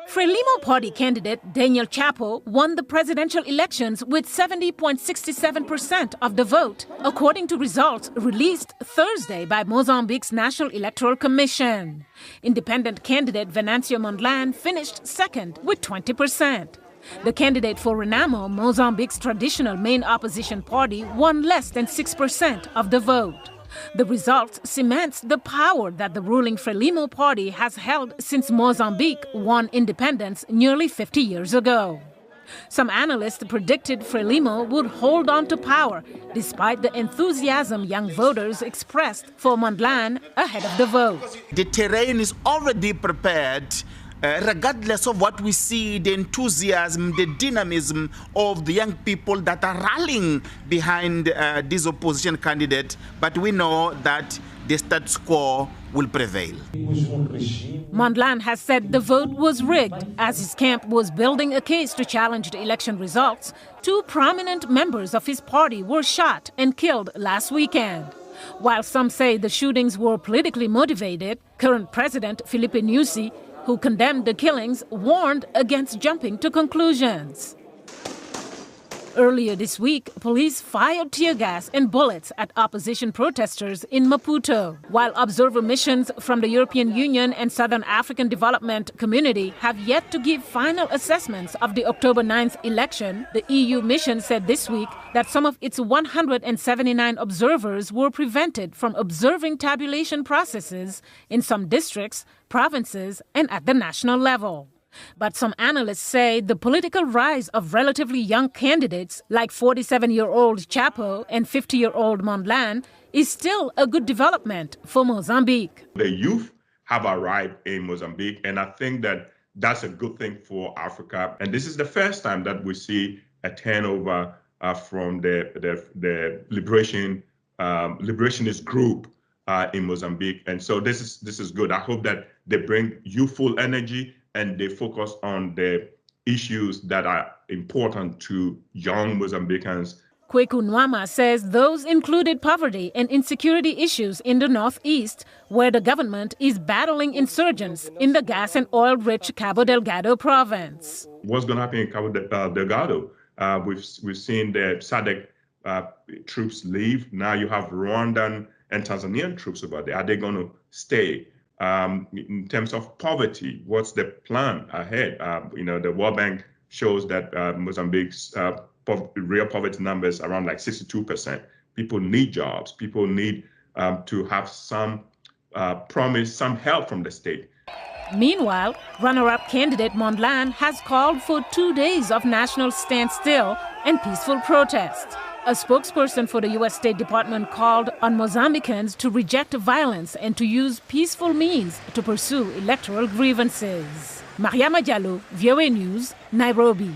Frelimo Party candidate Daniel Chapo won the presidential elections with 70.67% of the vote, according to results released Thursday by Mozambique's National Electoral Commission. Independent candidate Venancio Mondlane finished second with 20%. The candidate for Renamo, Mozambique's traditional main opposition party, won less than 6% of the vote. The result cements the power that the ruling Frelimo Party has held since Mozambique won independence nearly 50 years ago. Some analysts predicted Frelimo would hold on to power, despite the enthusiasm young voters expressed for Mondlane ahead of the vote. The terrain is already prepared. Regardless of what we see, the enthusiasm, the dynamism of the young people that are rallying behind this opposition candidate, but we know that the status quo will prevail. Mondlane has said the vote was rigged. As his camp was building a case to challenge the election results, two prominent members of his party were shot and killed last weekend. While some say the shootings were politically motivated, current President Filipe Nyusi, who condemned the killings, warned against jumping to conclusions. Earlier this week, police fired tear gas and bullets at opposition protesters in Maputo. While observer missions from the European Union and Southern African Development Community have yet to give final assessments of the October 9th election, the EU mission said this week that some of its 179 observers were prevented from observing tabulation processes in some districts, provinces, and at the national level. But some analysts say the political rise of relatively young candidates like 47-year-old Chapo and 50-year-old Mondlane is still a good development for Mozambique. The youth have arrived in Mozambique, and I think that that's a good thing for Africa. And this is the first time that we see a turnover from the liberationist group in Mozambique. And so this is good. I hope that they bring youthful energy and they focus on the issues that are important to young Mozambicans. Kweku Nwama says those included poverty and insecurity issues in the northeast, where the government is battling insurgents in the gas and oil-rich Cabo Delgado province. What's going to happen in Cabo Delgado? We've seen the SADC troops leave. Now you have Rwandan and Tanzanian troops over there. Are they going to stay? In terms of poverty, what's the plan ahead? The World Bank shows that Mozambique's real poverty numbers around like 62%. People need jobs. People need to have some promise, some help from the state. Meanwhile, runner-up candidate Mondlane has called for 2 days of national standstill and peaceful protest. A spokesperson for the U.S. State Department called on Mozambicans to reject violence and to use peaceful means to pursue electoral grievances. Mariama Diallo, VOA News, Nairobi.